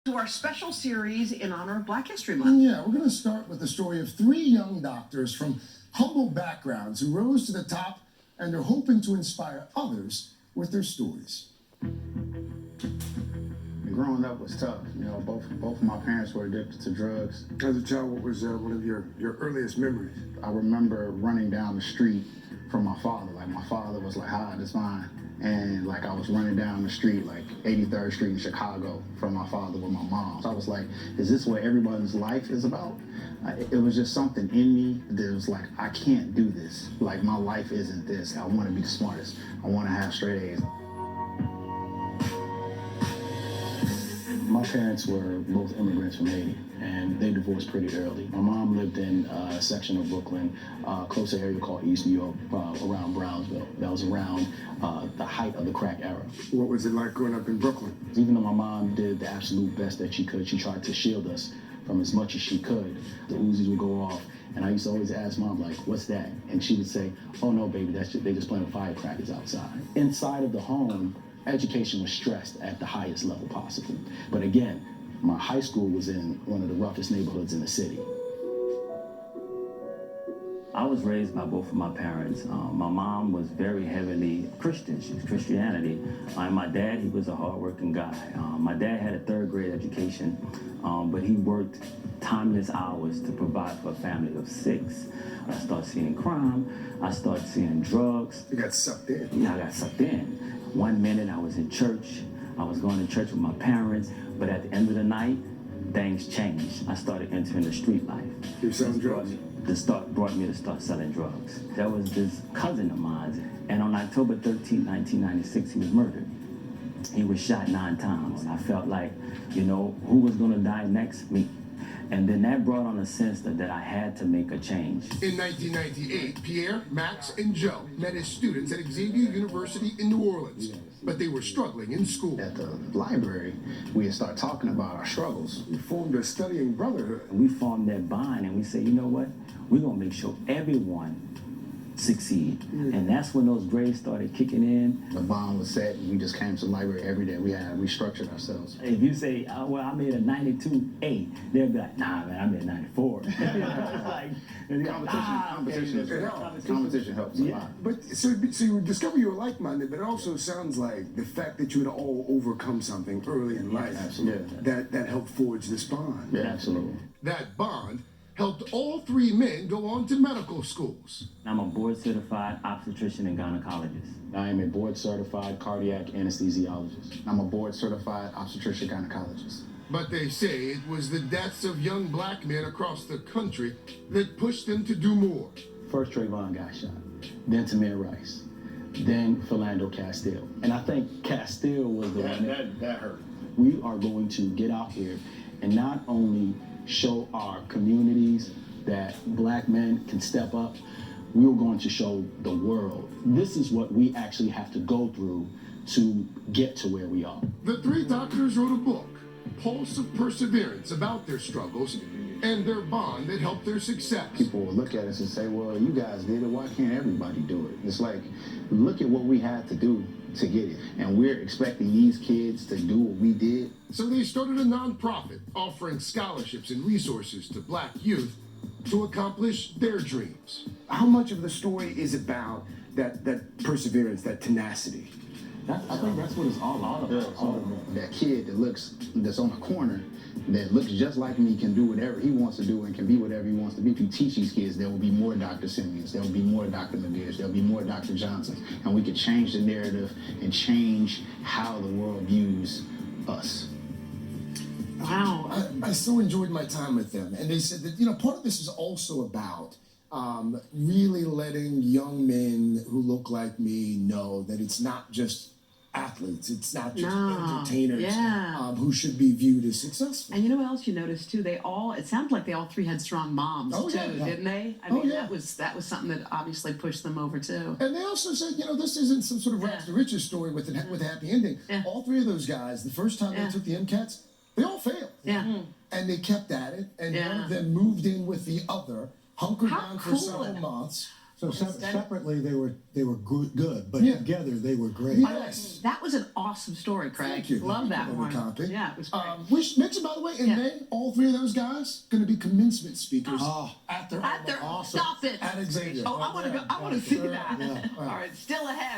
To our special series in honor of Black History Month. Yeah, we're going to start with the story of three young doctors from humble backgrounds who rose to the top and are hoping to inspire others with their stories. Growing up was tough. You know, both of my parents were addicted to drugs. As a child, what was one of your earliest memories? I remember running down the street from my father. Like, my father was like, "Hi, this mine." And like, I was running down the street, like 83rd Street in Chicago, from my father with my mom. So I was like, is this what everyone's life is about? It was just something in me that was like, I can't do this. Like, my life isn't this. I want to be the smartest. I want to have straight A's. My parents were both immigrants from Haiti, and they divorced pretty early. My mom lived in a section of Brooklyn, close to an area called East New York, around Brownsville. That was around the height of the crack era. What was it like growing up in Brooklyn? Even though my mom did the absolute best that she could, she tried to shield us from as much as she could. The Uzis would go off, and I used to always ask Mom, like, what's that? And she would say, oh no, baby, they just playing with firecrackers outside. Inside of the home, education was stressed at the highest level possible. But again, my high school was in one of the roughest neighborhoods in the city. I was raised by both of my parents. My mom was very heavily Christian. She was Christianity. And my dad, he was a hardworking guy. My dad had a third grade education, but he worked timeless hours to provide for a family of 6. I started seeing crime. I started seeing drugs. You got sucked in. Yeah, I got sucked in. One minute I was in church. I was going to church with my parents, but at the end of the night, things changed. I started entering the street life. You're selling drugs? Brought me to start selling drugs. That was this cousin of mine, and on October 13, 1996, he was murdered. He was shot 9 times. I felt like, you know, who was gonna die next? Me. And then that brought on a sense that I had to make a change. In 1998, Pierre, Max, and Joe met as students at Xavier University in New Orleans, but they were struggling in school. At the library, we had started talking about our struggles. You formed a studying brotherhood. We formed that bond, and we said, you know what? We're gonna make sure everyone succeed. And that's when those grades started kicking in. The bond was set, and we just came to the library every day. We restructured ourselves. If you say, well, I made a 92A, they'll be like, nah, man, I made a 94. Competition helps a lot. But so you discover you were like-minded, but it also sounds like the fact that you had all overcome something early in life. Absolutely. That helped forge this bond. Yeah, absolutely. That bond helped all 3 men go on to medical schools. I'm a board-certified obstetrician and gynecologist. I am a board-certified cardiac anesthesiologist. I'm a board-certified obstetrician gynecologist. But they say it was the deaths of young black men across the country that pushed them to do more. First, Trayvon got shot, then Tamir Rice, then Philando Castile. And I think Castile was the one that hurt. We are going to get out here and not only show our communities that black men can step up, we're going to show the world. This is what we actually have to go through to get to where we are. The 3 doctors wrote a book, Pulse of Perseverance, about their struggles and their bond that helped their success. People will look at us and say, well, you guys did it, why can't everybody do it? It's like, look at what we had to do to get it. And we're expecting these kids to do what we did. So they started a nonprofit offering scholarships and resources to black youth to accomplish their dreams. How much of the story is about that perseverance, that tenacity? I think that's what it's all about. That kid that's on the corner that looks just like me can do whatever he wants to do and can be whatever he wants to be. If you teach these kids, there will be more Dr. Simeons, there will be more Dr. McGears, there will be more Dr. Johnsons, and we could change the narrative and change how the world views us. Wow. I so enjoyed my time with them, and they said that, you know, part of this is also about really letting young men who look like me know that it's not just athletes, it's not just entertainers who should be viewed as successful. And you know what else you noticed too? It sounded like they all 3 had strong moms didn't they? I mean, that was something that obviously pushed them over too. And they also said, you know, this isn't some sort of rags to riches story with a happy ending. All 3 of those guys, the first time they took the MCATs, they all failed. And they kept at it, and one of them moved in with the other, hunkered down for several months, So separately, they were good, but together they were great. Yes. That was an awesome story, Craig. Thank you. Love that one. Copy. Yeah, it was great. Which mentioned, by the way, in May, all three of those guys going to be commencement speakers at their Stop it. At Xavier. Oh, I want to go. I want to see that. Yeah. All right, still ahead.